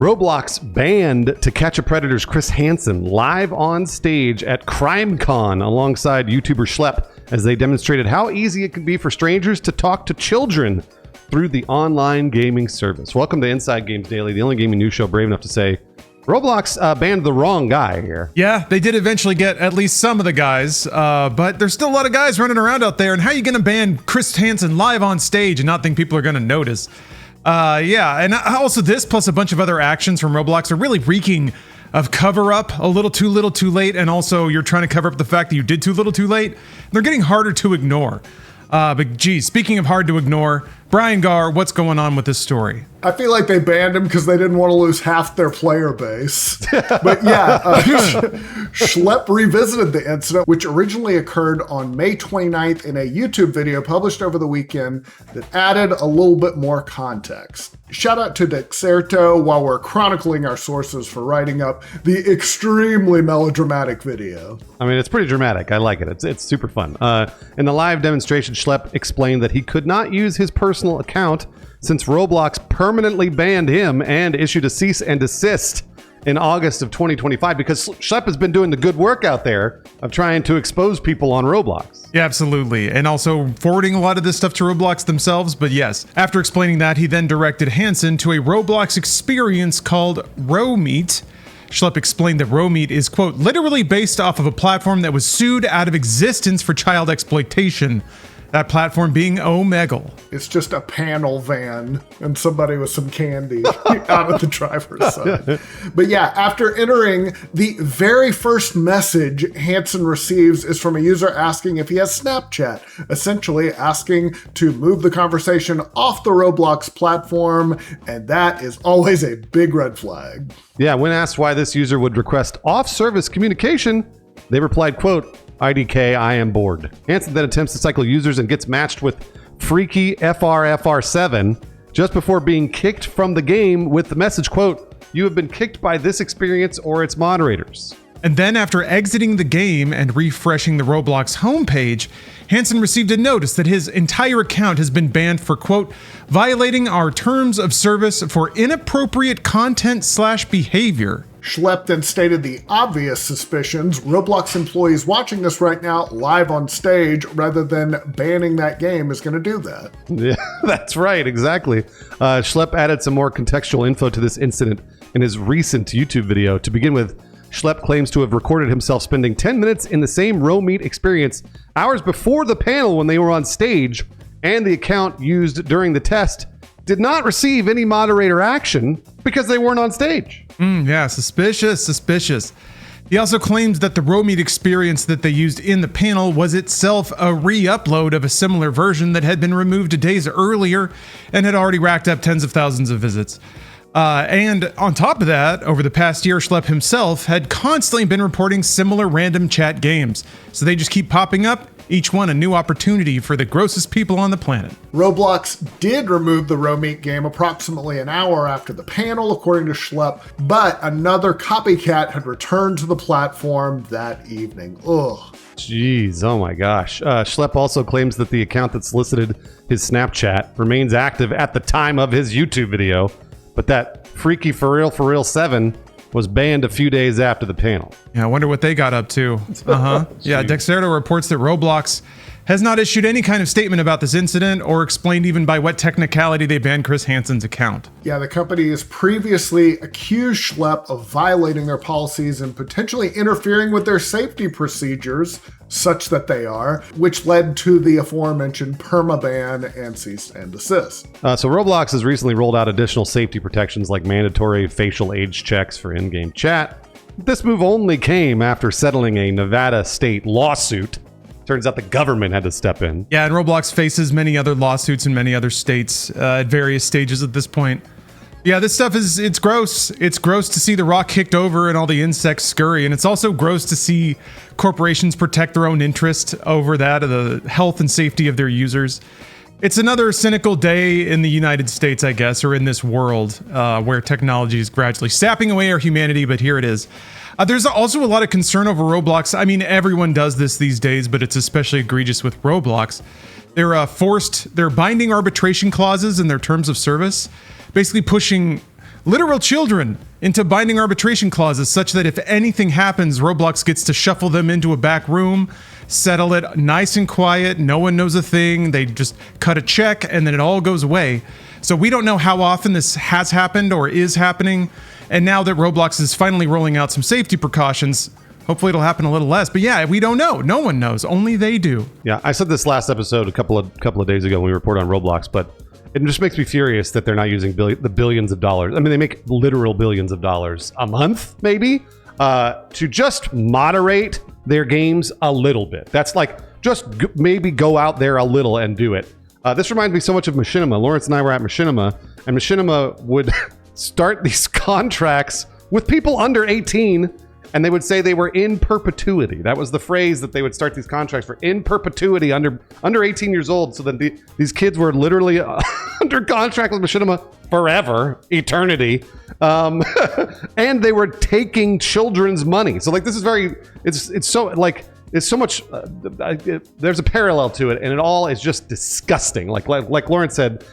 Roblox banned To Catch a Predator's Chris Hansen live on stage at CrimeCon alongside YouTuber Schlep as they demonstrated how easy it can be for strangers to talk to children through the online gaming service. Welcome to Inside Games Daily, the only gaming news show brave enough to say Roblox banned the wrong guy here. Yeah, they did eventually get at least some of the guys, but there's still a lot of guys running around out there. And how are you going to ban Chris Hansen live on stage and not think people are going to notice? Yeah, and also this plus a bunch of other actions from Roblox are really reeking of cover up, a little too late, and also you're trying to cover up the fact that you did too little too late. They're getting harder to ignore. But geez, speaking of hard to ignore, Brian Garr, what's going on with this story? I feel like they banned him because they didn't want to lose half their player base. But yeah, Schlep revisited the incident, which originally occurred on May 29th in a YouTube video published over the weekend that added a little bit more context. Shout out to Dexerto while we're chronicling our sources for writing up the extremely melodramatic video. I mean, it's pretty dramatic. I like it. It's super fun. In the live demonstration, Schlep explained that he could not use his personal account since Roblox permanently banned him and issued a cease and desist in August of 2025 because Schlep has been doing the good work out there of trying to expose people on Roblox. Yeah, absolutely. And also forwarding a lot of this stuff to Roblox themselves. But yes, after explaining that, he then directed Hansen to a Roblox experience called Romeet. Schlep explained that Romeet is, quote, literally based off of a platform that was sued out of existence for child exploitation. That platform being Omegle. It's just a panel van and somebody with some candy out of the driver's side. But yeah, after entering, the very first message Hansen receives is from a user asking if he has Snapchat, essentially asking to move the conversation off the Roblox platform, and that is always a big red flag. Yeah, when asked why this user would request off-service communication, they replied, quote, IDK, I am bored. Hansen then attempts to cycle users and gets matched with Freaky FRFR7 just before being kicked from the game with the message, quote, you have been kicked by this experience or its moderators. And then after exiting the game and refreshing the Roblox homepage, Hansen received a notice that his entire account has been banned for, quote, violating our terms of service for inappropriate content/behavior. Schlep then stated the obvious suspicions. Roblox employees watching this right now live on stage rather than banning that game is going to do that. Yeah, that's right. Exactly. Schlep added some more contextual info to this incident in his recent YouTube video. To begin with, Schlep claims to have recorded himself spending 10 minutes in the same Romeet experience hours before the panel when they were on stage, and the account used during the test did not receive any moderator action because they weren't on stage. Yeah, suspicious. He also claims that the Romeet experience that they used in the panel was itself a re-upload of a similar version that had been removed days earlier and had already racked up tens of thousands of visits. And on top of that, over the past year, Schlep himself had constantly been reporting similar random chat games. So they just keep popping up, each one a new opportunity for the grossest people on the planet. Roblox did remove the Romeet game approximately an hour after the panel, according to Schlep, but another copycat had returned to the platform that evening. Ugh. Jeez, oh my gosh. Schlep also claims that the account that solicited his Snapchat remains active at the time of his YouTube video, but that Freaky For Real 7 was banned a few days after the panel. Yeah, I wonder what they got up to. Yeah, Dexerto reports that Roblox has not issued any kind of statement about this incident or explained even by what technicality they banned Chris Hansen's account. Yeah, the company has previously accused Schlep of violating their policies and potentially interfering with their safety procedures, such that they are, which led to the aforementioned permaban and cease and desist. So Roblox has recently rolled out additional safety protections like mandatory facial age checks for in-game chat. This move only came after settling a Nevada state lawsuit. Turns out the government had to step in. Yeah, and Roblox faces many other lawsuits in many other states at various stages at this point. Yeah, this stuff it's gross. It's gross to see the rock kicked over and all the insects scurry. And it's also gross to see corporations protect their own interest over that of the health and safety of their users. It's another cynical day in the United States, I guess, or in this world where technology is gradually sapping away our humanity, but here it is. There's also a lot of concern over Roblox. I mean, everyone does this these days, but it's especially egregious with Roblox. They're binding arbitration clauses in their terms of service, basically pushing literal children into binding arbitration clauses such that if anything happens, Roblox gets to shuffle them into a back room, settle it nice and quiet. No one knows a thing. They just cut a check and then it all goes away. So we don't know how often this has happened or is happening. And now that Roblox is finally rolling out some safety precautions, hopefully it'll happen a little less. But yeah, we don't know. No one knows. Only they do. Yeah, I said this last episode a couple of days ago when we reported on Roblox, but it just makes me furious that they're not using the billions of dollars. I mean, they make literal billions of dollars a month, maybe, to just moderate their games a little bit. That's like, just maybe go out there a little and do it. This reminds me so much of Machinima. Lawrence and I were at Machinima, and Machinima would start these contracts with people under 18, and they would say they were in perpetuity. That was the phrase that they would start these contracts for, in perpetuity, under 18 years old. So then these kids were literally under contract with Machinima forever, eternity, and they were taking children's money. So like, this is it's so like, it's so much, there's a parallel to it, and it all is just disgusting. Like Lawrence said,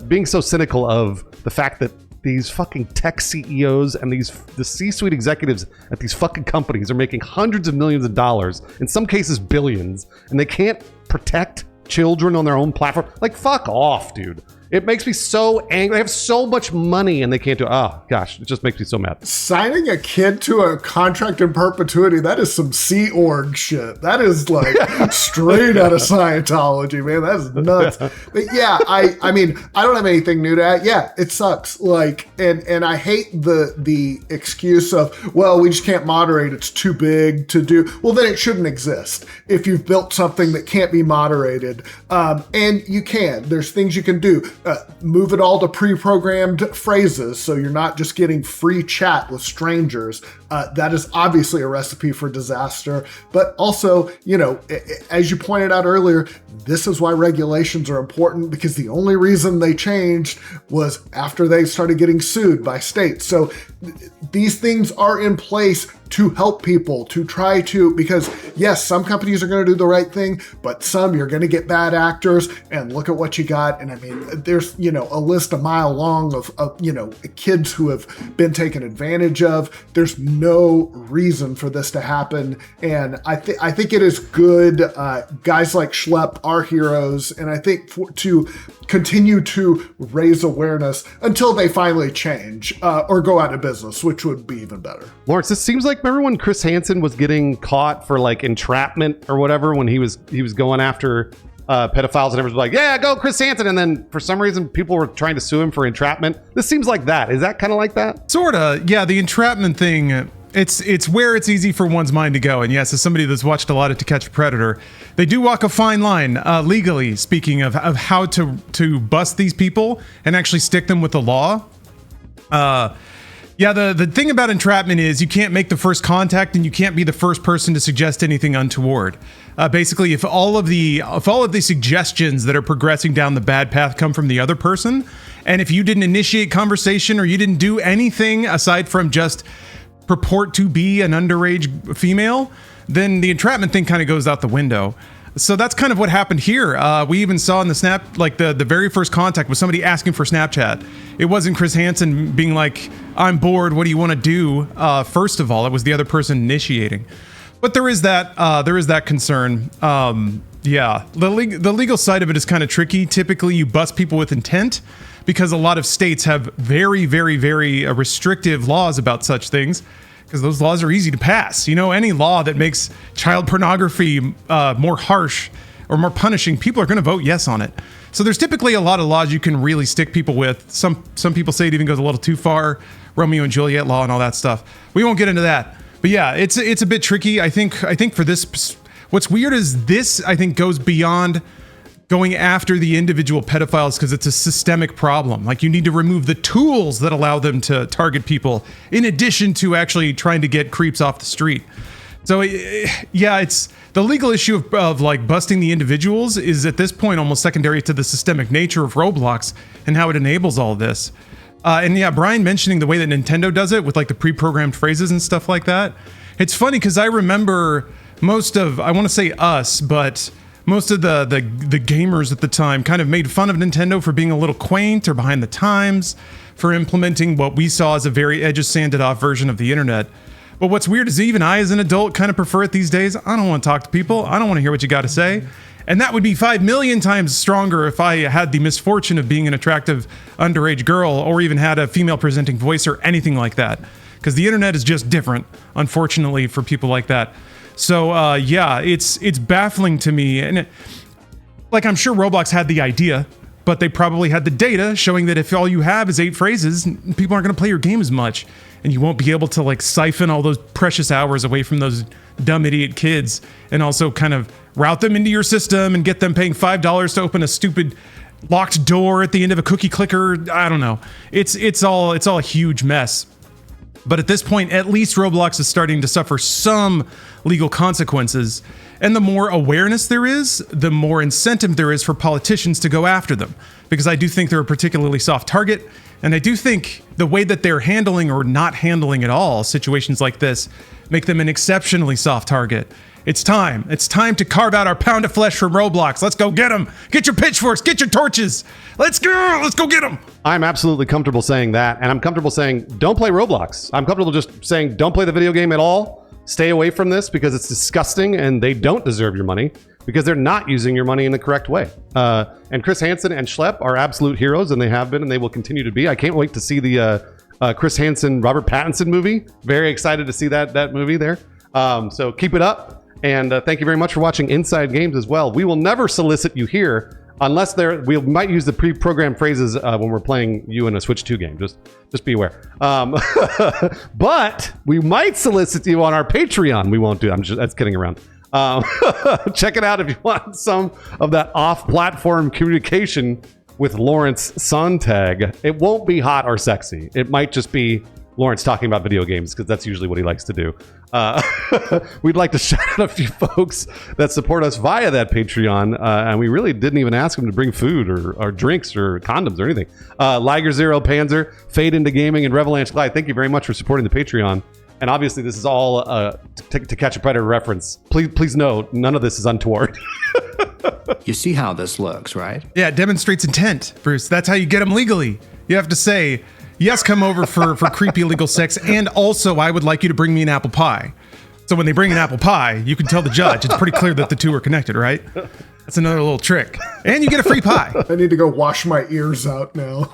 being so cynical of the fact that these fucking tech CEOs and the C-suite executives at these fucking companies are making hundreds of millions of dollars, in some cases billions, and they can't protect children on their own platform. Like, fuck off, dude. It makes me so angry. They have so much money and they can't do it. Oh, gosh, it just makes me so mad. Signing a kid to a contract in perpetuity, that is some Sea Org shit. That is like straight out of Scientology, man. That is nuts. But yeah, I mean, I don't have anything new to add. Yeah, it sucks. Like, and I hate the excuse of, well, we just can't moderate. It's too big to do. Well, then it shouldn't exist if you've built something that can't be moderated. And you can. There's things you can do. Move it all to pre-programmed phrases so you're not just getting free chat with strangers. That is obviously a recipe for disaster. But also, you know, as you pointed out earlier, this is why regulations are important, because the only reason they changed was after they started getting sued by states. So these things are in place to help people, to try to, because yes, some companies are going to do the right thing, but some you're going to get bad actors, and look at what you got. And I mean, there's, you know, a list a mile long of you know, kids who have been taken advantage of. There's no reason for this to happen. And I think it is good. Guys like Schlepp are heroes. And I think to continue to raise awareness until they finally change or go out of business, which would be even better. Lawrence, this seems like, remember when Chris Hansen was getting caught for like entrapment or whatever, when he was going after pedophiles, and everyone's like, yeah, go Chris Hansen. And then for some reason, people were trying to sue him for entrapment. This seems like that. Is that kind of like that? Sorta. Yeah, the entrapment thing, it's where it's easy for one's mind to go. And yes, as somebody that's watched a lot of To Catch a Predator, they do walk a fine line, legally speaking, of how to bust these people and actually stick them with the law. Yeah, the thing about entrapment is you can't make the first contact, and you can't be the first person to suggest anything untoward. Basically, if all of the suggestions that are progressing down the bad path come from the other person, and if you didn't initiate conversation or you didn't do anything aside from just purport to be an underage female, then the entrapment thing kind of goes out the window. So that's kind of what happened here. We even saw in the the very first contact was somebody asking for Snapchat. It wasn't Chris Hansen being like, I'm bored, what do you want to do? First of all, it was the other person initiating. But there is that concern. Yeah, the legal side of it is kind of tricky. Typically, you bust people with intent because a lot of states have very, very, very restrictive laws about such things, because those laws are easy to pass. You know, any law that makes child pornography more harsh or more punishing, people are going to vote yes on it. So there's typically a lot of laws you can really stick people with. Some people say it even goes a little too far, Romeo and Juliet law and all that stuff. We won't get into that. But yeah, it's a bit tricky. I think for this, what's weird is this, I think, goes beyond going after the individual pedophiles, because it's a systemic problem. Like, you need to remove the tools that allow them to target people, in addition to actually trying to get creeps off the street. So yeah, it's the legal issue of like busting the individuals is at this point almost secondary to the systemic nature of Roblox and how it enables all this. And yeah, Brian mentioning the way that Nintendo does it with like the pre-programmed phrases and stuff like that. It's funny because I remember most of, I want to say us, but most of the gamers at the time kind of made fun of Nintendo for being a little quaint or behind the times, for implementing what we saw as a very edge-sanded off version of the internet. But what's weird is even I, as an adult, kind of prefer it these days. I don't want to talk to people. I don't want to hear what you got to say. And that would be 5 million times stronger if I had the misfortune of being an attractive underage girl, or even had a female presenting voice or anything like that. Because the internet is just different, unfortunately, for people like that. So yeah, it's baffling to me. And like, I'm sure Roblox had the idea, but they probably had the data showing that if all you have is 8 phrases, people aren't going to play your game as much. And you won't be able to like siphon all those precious hours away from those dumb idiot kids, and also kind of route them into your system and get them paying $5 to open a stupid locked door at the end of a cookie clicker. I don't know. It's all a huge mess. But at this point, at least Roblox is starting to suffer some legal consequences. And the more awareness there is, the more incentive there is for politicians to go after them. Because I do think they're a particularly soft target. And I do think the way that they're handling or not handling at all situations like this make them an exceptionally soft target. It's time. It's time to carve out our pound of flesh from Roblox. Let's go get them. Get your pitchforks. Get your torches. Let's go. Let's go get them. I'm absolutely comfortable saying that. And I'm comfortable saying, don't play Roblox. I'm comfortable just saying, don't play the video game at all. Stay away from this because it's disgusting and they don't deserve your money because they're not using your money in the correct way. And Chris Hansen and Schlepp are absolute heroes, and they have been and they will continue to be. I can't wait to see the Chris Hansen, Robert Pattinson movie. Very excited to see that movie there. So keep it up. And thank you very much for watching Inside Games as well. We will never solicit you here unless we might use the pre-programmed phrases when we're playing you in a Switch 2 game. Just be aware. But we might solicit you on our Patreon. We won't do it. That's kidding around. Check it out if you want some of that off-platform communication with Lawrence Sontag. It won't be hot or sexy. It might just be Lawrence talking about video games, because that's usually what he likes to do. We'd like to shout out a few folks that support us via that Patreon, and we really didn't even ask them to bring food or drinks or condoms or anything. Liger Zero Panzer, Fade Into Gaming, and Revelanche Glide, thank you very much for supporting the Patreon. And obviously this is all to Catch a Predator reference. Please know, none of this is untoward. You see how this looks, right? Yeah, it demonstrates intent, Bruce. That's how you get them legally. You have to say, yes, come over for creepy illegal sex, and also I would like you to bring me an apple pie. So when they bring an apple pie, you can tell the judge. It's pretty clear that the two are connected, right? That's another little trick. And you get a free pie. I need to go wash my ears out now.